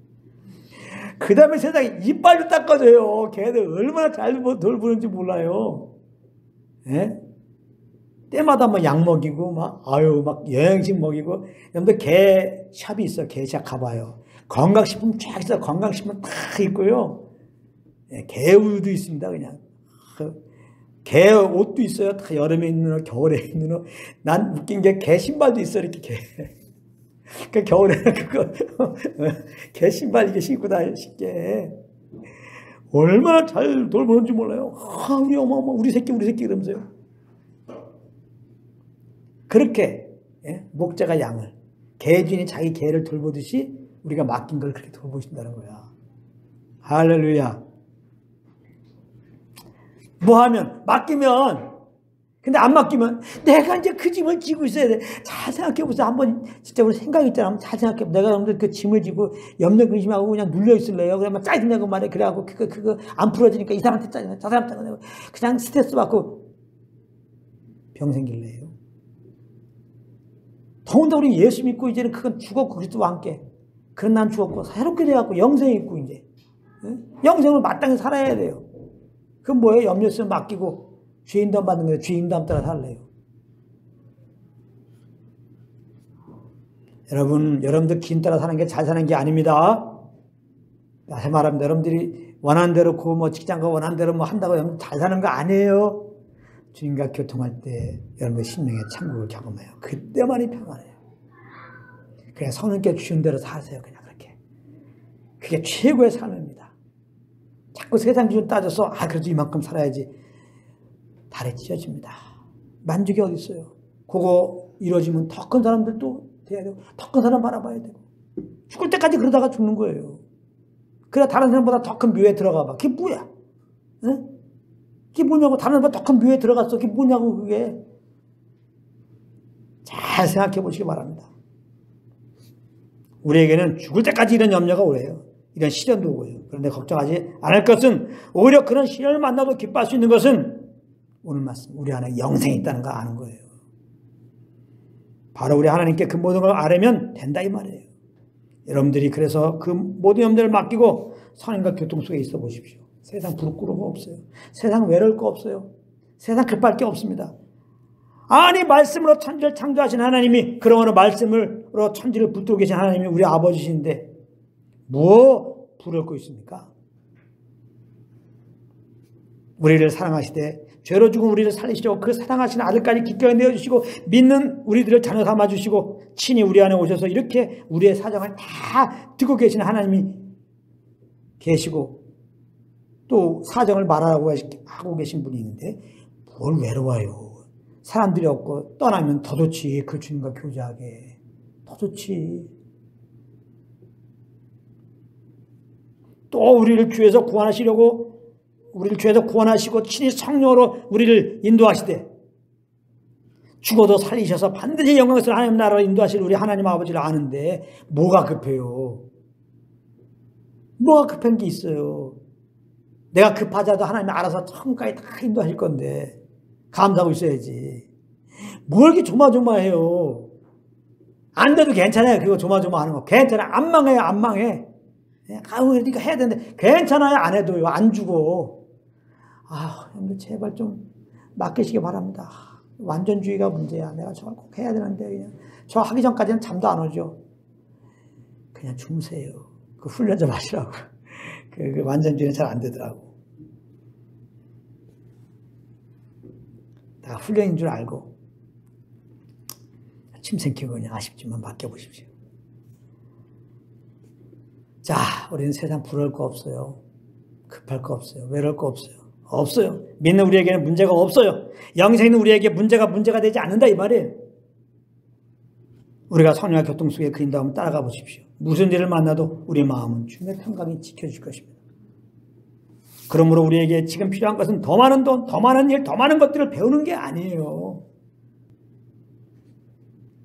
그 다음에 세상에 이빨도 닦아줘요. 개들 얼마나 잘 돌보는지 몰라요. 예? 때마다 막 약 먹이고 막 영양식 먹이고. 여러분들 개 샵이 있어. 개 샵 가봐요. 건강식품 쫙 있어. 건강식품 다 있고요. 예, 개 우유도 있습니다. 그냥 개 옷도 있어요. 다 여름에 입는 옷, 겨울에 입는 옷. 난 웃긴 게 개 신발도 있어. 이렇게 개. 그 겨울에는 그거 개 신발 이게 신고 다니는 쉽게 얼마나 잘 돌보는지 몰라요. 아, 우리 어머 우리 새끼 이러면서요. 그렇게 목자가 양을 개 주인이 자기 개를 돌보듯이 우리가 맡긴 걸 그렇게 돌보신다는 거야. 할렐루야. 뭐 하면 맡기면 근데 안 맡기면 내가 이제 그 짐을 지고 있어야 돼. 잘 생각해보세요. 한번 진짜 우리 생각 있잖아. 잘 생각해보. 내가 여러분들 그 짐을 지고 염려 근심하고 그냥 눌려 있을래요. 그러면 짜증내고 말해. 그래갖고 그거 안 풀어지니까 이 사람한테 짜증내고 저 사람한테 짜증내고 그냥 스트레스 받고 병 생길래요. 더군다나 우리 예수 믿고 이제는 그건 죽었고 그리스도와 함께. 그런 난 죽었고 새롭게 돼갖고 영생이 있고 이제 영생을 마땅히 살아야 돼요. 그건 뭐예요? 염려 있으면 맡기고 죄인담 받는 거예요. 죄인담 따라 살래요. 여러분들 긴 따라 사는 게 잘 사는 게 아닙니다. 다시 말합니다. 여러분들이 원하는 대로 뭐 직장가 원하는 대로 뭐 한다고 여러분 잘 사는 거 아니에요. 주님과 교통할 때 여러분들 심령의 천국을 경험해요. 그때만이 평안해요. 그냥 성령께 주신 대로 사세요. 그냥 그렇게. 그게 최고의 삶입니다. 자꾸 세상 기준 따져서 그래도 이만큼 살아야지. 달에 찢어집니다. 만족이 어디 있어요? 그거 이루어지면 더 큰 사람들도 돼야 되고 더 큰 사람 바라봐야 되고 죽을 때까지 그러다가 죽는 거예요. 그래 다른 사람보다 더 큰 묘에 들어가 봐. 그게 뭐야? 응? 그게 뭐냐고. 다른 사람보다 더 큰 묘에 들어갔어. 그게 뭐냐고 그게. 잘 생각해 보시기 바랍니다. 우리에게는 죽을 때까지 이런 염려가 오래요. 이런 시련도 오고요. 그런데 걱정하지 않을 것은 오히려 그런 시련을 만나도 기뻐할 수 있는 것은 오늘 말씀 우리 안에 영생이 있다는 거 아는 거예요. 바로 우리 하나님께 그 모든 걸 아뢰면 된다 이 말이에요. 여러분들이 그래서 그 모든 염려를 맡기고 선행과 교통 속에 있어 보십시오. 세상 부끄러운 거 없어요. 세상 외로울 거 없어요. 세상 급할 게 없습니다. 아니 말씀으로 천지를 창조하신 하나님이 그러므로 말씀으로 천지를 붙들고 계신 하나님이 우리 아버지신데 뭐 부러울 거 있습니까? 우리를 사랑하시되 죄로 죽은 우리를 살리시려고 그 사랑하신 아들까지 기꺼이 내어주시고 믿는 우리들을 자녀 삼아주시고 친히 우리 안에 오셔서 이렇게 우리의 사정을 다 듣고 계시는 하나님이 계시고 또 사정을 말하라고 하고 계신 분이 있는데 뭘 외로워요. 사람들이 없고 떠나면 더 좋지. 그 주님과 교제하게 더 좋지. 또 우리를 죄에서 구원하시려고 우리를 죄에서 구원하시고 친히 성령으로 우리를 인도하시되 죽어도 살리셔서 반드시 영광스러운 하나님 나라로 인도하실 우리 하나님 아버지를 아는데 뭐가 급해요? 뭐가 급한 게 있어요? 내가 급하자도 하나님이 알아서 처음까지 다 인도하실 건데 감사하고 있어야지. 뭘 이렇게 조마조마해요? 안 돼도 괜찮아요. 그거 조마조마하는 거 괜찮아. 안 망해요. 안 망해. 그러니까 해야 되는데 괜찮아요. 안 해도요. 안 주고. 여러분들 제발 좀 맡기시기 바랍니다. 완전주의가 문제야. 내가 저걸 꼭 해야 되는데 그냥 저 하기 전까지는 잠도 안 오죠. 그냥 주무세요. 그 훈련 좀 하시라고. 그 완전주의는 잘 안 되더라고. 다 훈련인 줄 알고 침 생기고 그냥 아쉽지만 맡겨보십시오. 자, 우리는 세상 부러울 거 없어요. 급할 거 없어요. 외로울 거 없어요. 없어요. 믿는 우리에게는 문제가 없어요. 영생 있는 우리에게 문제가 되지 않는다 이 말이에요. 우리가 성령의 교통 속에 그 인도함을 따라가 보십시오. 무슨 일을 만나도 우리 마음은 주님의 평강이 지켜줄 것입니다. 그러므로 우리에게 지금 필요한 것은 더 많은 돈, 더 많은 일, 더 많은 것들을 배우는 게 아니에요.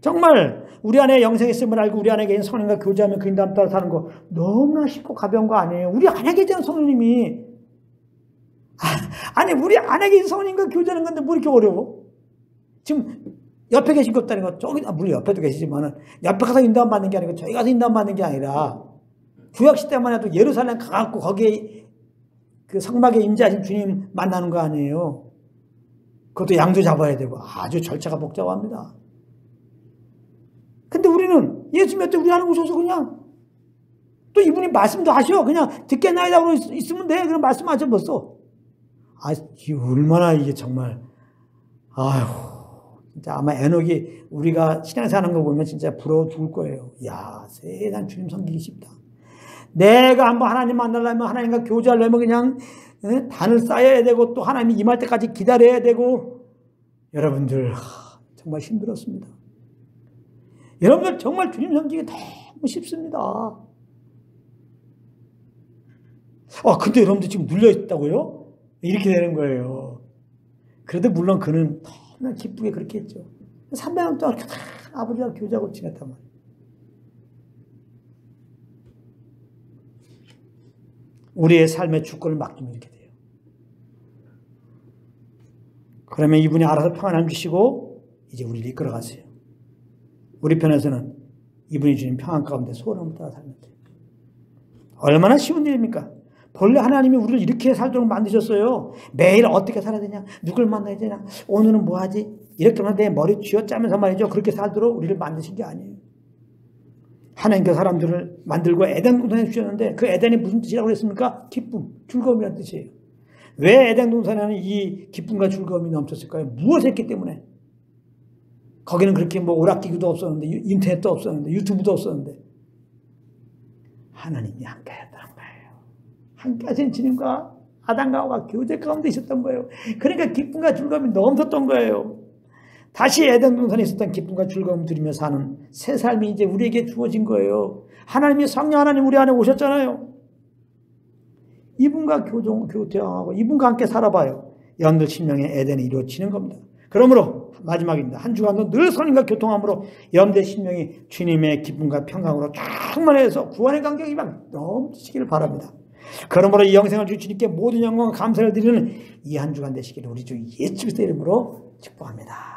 정말 우리 안에 영생이 있음을 알고 우리 안에 계신 성령과 교제하며 그 인도함 따라 사는 거 너무나 쉽고 가벼운 거 아니에요. 우리 안에 계신 성령님이 아니 우리 안에 계신 성령님과 교제하는 건데 뭐 이렇게 어려워? 지금 옆에 계신 것 없다는 거 저기 물론 옆에도 계시지만은 옆에 가서 인도함 받는 게 아니고 저기 가서 인도함 받는 게 아니라 구약시 때만 해도 예루살렘 가갖고 거기에 그 성막에 임재하신 주님 만나는 거 아니에요. 그것도 양도 잡아야 되고 아주 절차가 복잡합니다. 근데 우리는 예수 믿을 때 우리 안에 오셔서 그냥 또 이분이 말씀도 하셔. 그냥 듣겠나이다 그러고 있으면 돼. 그럼 말씀하셔 벌써. 얼마나 이게 정말 진짜 아마 에녹이 우리가 신앙생활 하는 거 보면 진짜 부러워 죽을 거예요. 야, 세상 주님 섬기기 쉽다. 내가 한번 하나님 만나려면 하나님과 교제하려면 그냥 단을 쌓아야 되고 또 하나님이 임할 때까지 기다려야 되고 여러분들 정말 힘들었습니다. 여러분들 정말 주님 섬기기 너무 쉽습니다. 근데 여러분들 지금 눌려있다고요? 이렇게 되는 거예요. 그래도 물론 그는 너무나 기쁘게 그렇게 했죠. 300년 동안 아버지와 교제하고 지냈단 말이에요. 우리의 삶의 주권을 맡기면 이렇게 돼요. 그러면 이분이 알아서 평안함 주시고 이제 우리를 이끌어 가세요. 우리 편에서는 이분이 주신 평안 가운데 소원을 따라 살면 돼요. 얼마나 쉬운 일입니까? 본래 하나님이 우리를 이렇게 살도록 만드셨어요. 매일 어떻게 살아야 되냐? 누굴 만나야 되냐? 오늘은 뭐 하지? 이렇게만 내 머리 쥐어짜면서 말이죠. 그렇게 살도록 우리를 만드신 게 아니에요. 하나님께서 사람들을 만들고 에덴 동산에 주셨는데 그 에덴이 무슨 뜻이라고 그랬습니까? 기쁨, 즐거움이라는 뜻이에요. 왜 에덴 동산에는 이 기쁨과 즐거움이 넘쳤을까요? 무엇을 했기 때문에? 거기는 그렇게 뭐 오락기구도 없었는데 인터넷도 없었는데 유튜브도 없었는데 하나님이 함께 하셨다는 거예요. 함께 하신 주님과 아담과 하와가 교제 가운데 있었던 거예요. 그러니까 기쁨과 즐거움이 넘쳤던 거예요. 다시 에덴 동산에 있었던 기쁨과 즐거움을 누리며 사는 새 삶이 이제 우리에게 주어진 거예요. 하나님이 성령 하나님 우리 안에 오셨잖아요. 이분과 교통하고 이분과 함께 살아봐요. 여러분들 심령의 에덴이 이루어지는 겁니다. 그러므로 마지막입니다. 한 주간도 늘 성령과 교통함으로 여러분들의 심령이 주님의 기쁨과 평강으로 충만해서 구원의 감격이 막 넘치기를 바랍니다. 그러므로 이 영생을 주신 주님께 모든 영광과 감사를 드리는 이 한 주간 되시기를 우리 주 예수 그리스도의 이름으로 축복합니다.